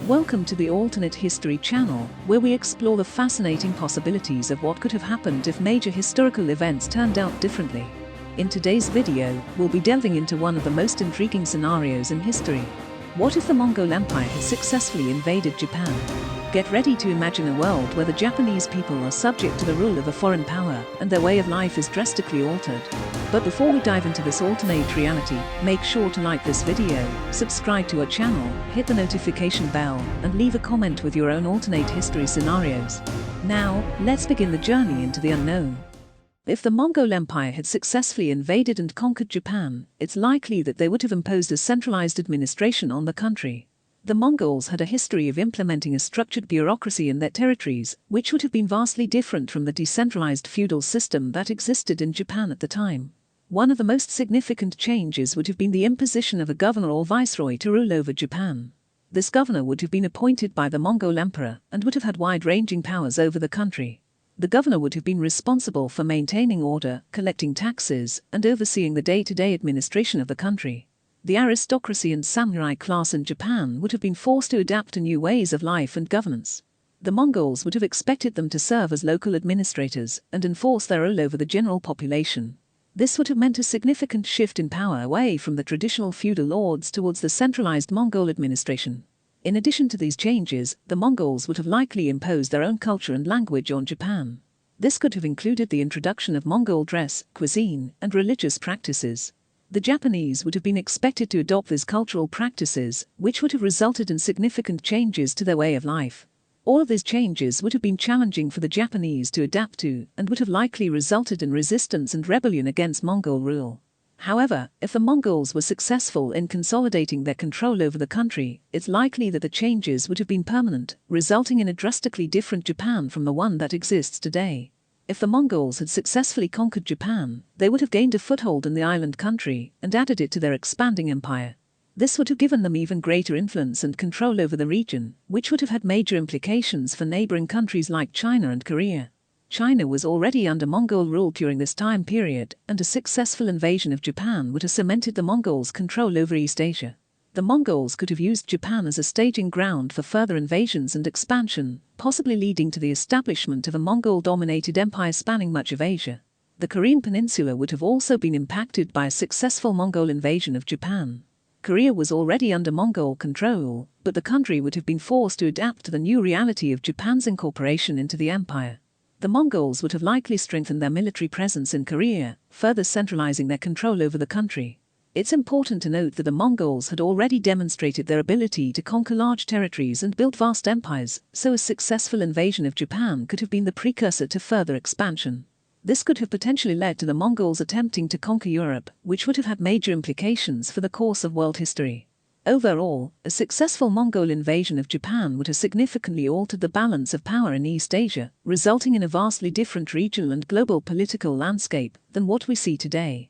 Welcome to the Alternate History channel, where we explore the fascinating possibilities of what could have happened if major historical events turned out differently. In today's video, we'll be delving into one of the most intriguing scenarios in history. What if the Mongol Empire had successfully invaded Japan? Get ready to imagine a world where the Japanese people are subject to the rule of a foreign power and their way of life is drastically altered. But before we dive into this alternate reality, make sure to like this video, subscribe to our channel, hit the notification bell, and leave a comment with your own alternate history scenarios. Now, let's begin the journey into the unknown. If the Mongol Empire had successfully invaded and conquered Japan, it's likely that they would have imposed a centralized administration on the country. The Mongols had a history of implementing a structured bureaucracy in their territories, which would have been vastly different from the decentralized feudal system that existed in Japan at the time. One of the most significant changes would have been the imposition of a governor or viceroy to rule over Japan. This governor would have been appointed by the Mongol emperor and would have had wide-ranging powers over the country. The governor would have been responsible for maintaining order, collecting taxes, and overseeing the day-to-day administration of the country. The aristocracy and samurai class in Japan would have been forced to adapt to new ways of life and governance. The Mongols would have expected them to serve as local administrators and enforce their rule over the general population. This would have meant a significant shift in power away from the traditional feudal lords towards the centralized Mongol administration. In addition to these changes, the Mongols would have likely imposed their own culture and language on Japan. This could have included the introduction of Mongol dress, cuisine, and religious practices. The Japanese would have been expected to adopt these cultural practices, which would have resulted in significant changes to their way of life. All of these changes would have been challenging for the Japanese to adapt to, and would have likely resulted in resistance and rebellion against Mongol rule. However, if the Mongols were successful in consolidating their control over the country, it's likely that the changes would have been permanent, resulting in a drastically different Japan from the one that exists today. If the Mongols had successfully conquered Japan, they would have gained a foothold in the island country and added it to their expanding empire. This would have given them even greater influence and control over the region, which would have had major implications for neighboring countries like China and Korea. China was already under Mongol rule during this time period, and a successful invasion of Japan would have cemented the Mongols' control over East Asia. The Mongols could have used Japan as a staging ground for further invasions and expansion, possibly leading to the establishment of a Mongol-dominated empire spanning much of Asia. The Korean peninsula would have also been impacted by a successful Mongol invasion of Japan. Korea was already under Mongol control, but the country would have been forced to adapt to the new reality of Japan's incorporation into the empire. The Mongols would have likely strengthened their military presence in Korea, further centralizing their control over the country. It's important to note that the Mongols had already demonstrated their ability to conquer large territories and build vast empires, so a successful invasion of Japan could have been the precursor to further expansion. This could have potentially led to the Mongols attempting to conquer Europe, which would have had major implications for the course of world history. Overall, a successful Mongol invasion of Japan would have significantly altered the balance of power in East Asia, resulting in a vastly different regional and global political landscape than what we see today.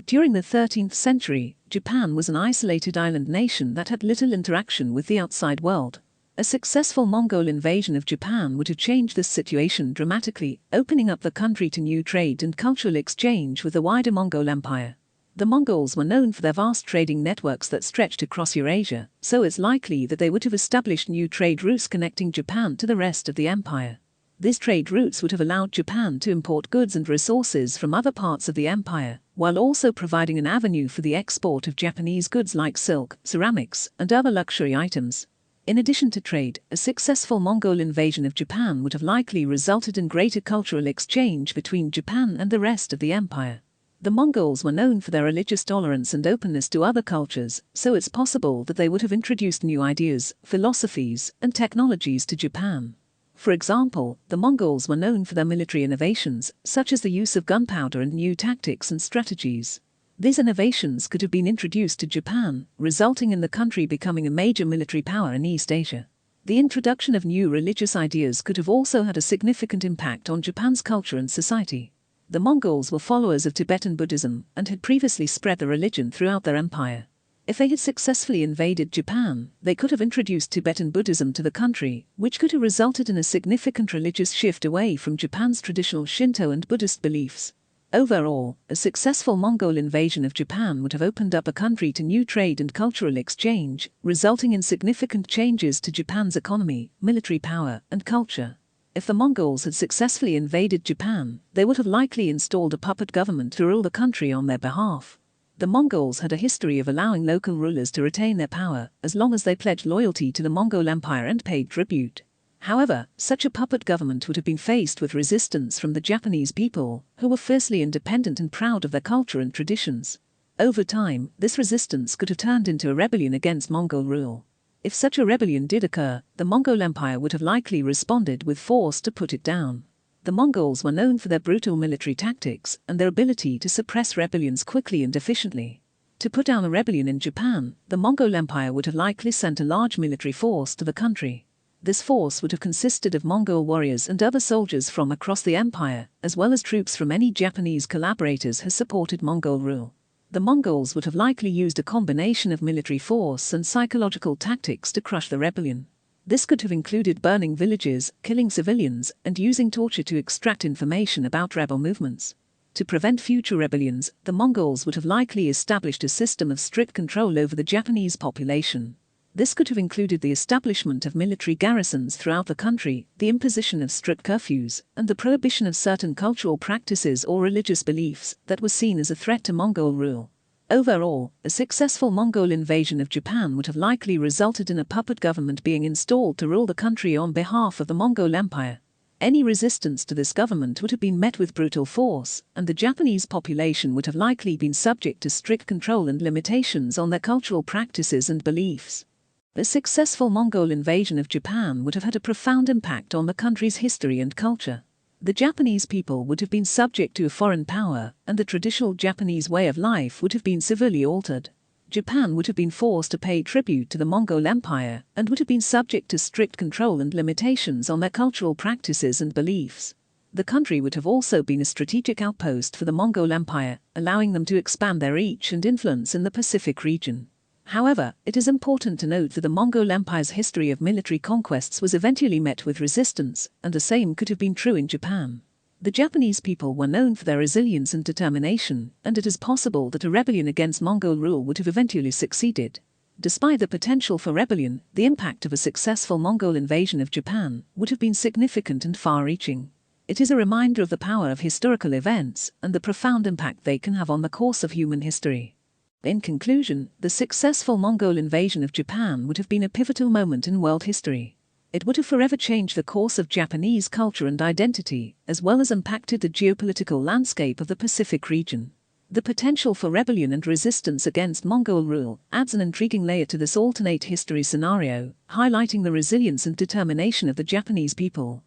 During the 13th century, Japan was an isolated island nation that had little interaction with the outside world. A successful Mongol invasion of Japan would have changed this situation dramatically, opening up the country to new trade and cultural exchange with the wider Mongol Empire. The Mongols were known for their vast trading networks that stretched across Eurasia, so it's likely that they would have established new trade routes connecting Japan to the rest of the empire. These trade routes would have allowed Japan to import goods and resources from other parts of the empire, while also providing an avenue for the export of Japanese goods like silk, ceramics, and other luxury items. In addition to trade, a successful Mongol invasion of Japan would have likely resulted in greater cultural exchange between Japan and the rest of the empire. The Mongols were known for their religious tolerance and openness to other cultures, so it's possible that they would have introduced new ideas, philosophies, and technologies to Japan. For example, the Mongols were known for their military innovations, such as the use of gunpowder and new tactics and strategies. These innovations could have been introduced to Japan, resulting in the country becoming a major military power in East Asia. The introduction of new religious ideas could have also had a significant impact on Japan's culture and society. The Mongols were followers of Tibetan Buddhism and had previously spread the religion throughout their empire. If they had successfully invaded Japan, they could have introduced Tibetan Buddhism to the country, which could have resulted in a significant religious shift away from Japan's traditional Shinto and Buddhist beliefs. Overall, a successful Mongol invasion of Japan would have opened up a country to new trade and cultural exchange, resulting in significant changes to Japan's economy, military power, and culture. If the Mongols had successfully invaded Japan, they would have likely installed a puppet government to rule the country on their behalf. The Mongols had a history of allowing local rulers to retain their power as long as they pledged loyalty to the Mongol Empire and paid tribute. However, such a puppet government would have been faced with resistance from the Japanese people, who were fiercely independent and proud of their culture and traditions. Over time, this resistance could have turned into a rebellion against Mongol rule. If such a rebellion did occur, the Mongol Empire would have likely responded with force to put it down. The Mongols were known for their brutal military tactics and their ability to suppress rebellions quickly and efficiently. To put down a rebellion in Japan, the Mongol Empire would have likely sent a large military force to the country. This force would have consisted of Mongol warriors and other soldiers from across the empire, as well as troops from any Japanese collaborators who supported Mongol rule. The Mongols would have likely used a combination of military force and psychological tactics to crush the rebellion. This could have included burning villages, killing civilians, and using torture to extract information about rebel movements. To prevent future rebellions, the Mongols would have likely established a system of strict control over the Japanese population. This could have included the establishment of military garrisons throughout the country, the imposition of strict curfews, and the prohibition of certain cultural practices or religious beliefs that were seen as a threat to Mongol rule. Overall, a successful Mongol invasion of Japan would have likely resulted in a puppet government being installed to rule the country on behalf of the Mongol Empire. Any resistance to this government would have been met with brutal force, and the Japanese population would have likely been subject to strict control and limitations on their cultural practices and beliefs. A successful Mongol invasion of Japan would have had a profound impact on the country's history and culture. The Japanese people would have been subject to a foreign power, and the traditional Japanese way of life would have been severely altered. Japan would have been forced to pay tribute to the Mongol Empire and would have been subject to strict control and limitations on their cultural practices and beliefs. The country would have also been a strategic outpost for the Mongol Empire, allowing them to expand their reach and influence in the Pacific region. However, it is important to note that the Mongol Empire's history of military conquests was eventually met with resistance, and the same could have been true in Japan. The Japanese people were known for their resilience and determination, and it is possible that a rebellion against Mongol rule would have eventually succeeded. Despite the potential for rebellion, the impact of a successful Mongol invasion of Japan would have been significant and far-reaching. It is a reminder of the power of historical events and the profound impact they can have on the course of human history. In conclusion, the successful Mongol invasion of Japan would have been a pivotal moment in world history. It would have forever changed the course of Japanese culture and identity, as well as impacted the geopolitical landscape of the Pacific region. The potential for rebellion and resistance against Mongol rule adds an intriguing layer to this alternate history scenario, highlighting the resilience and determination of the Japanese people.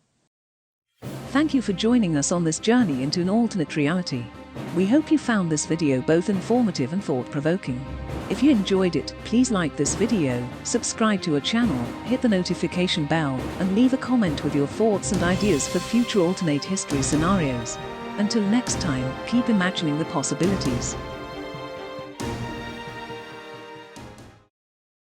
Thank you for joining us on this journey into an alternate reality. We hope you found this video both informative and thought-provoking. If you enjoyed it, please like this video, subscribe to our channel, hit the notification bell, and leave a comment with your thoughts and ideas for future alternate history scenarios. Until next time, keep imagining the possibilities.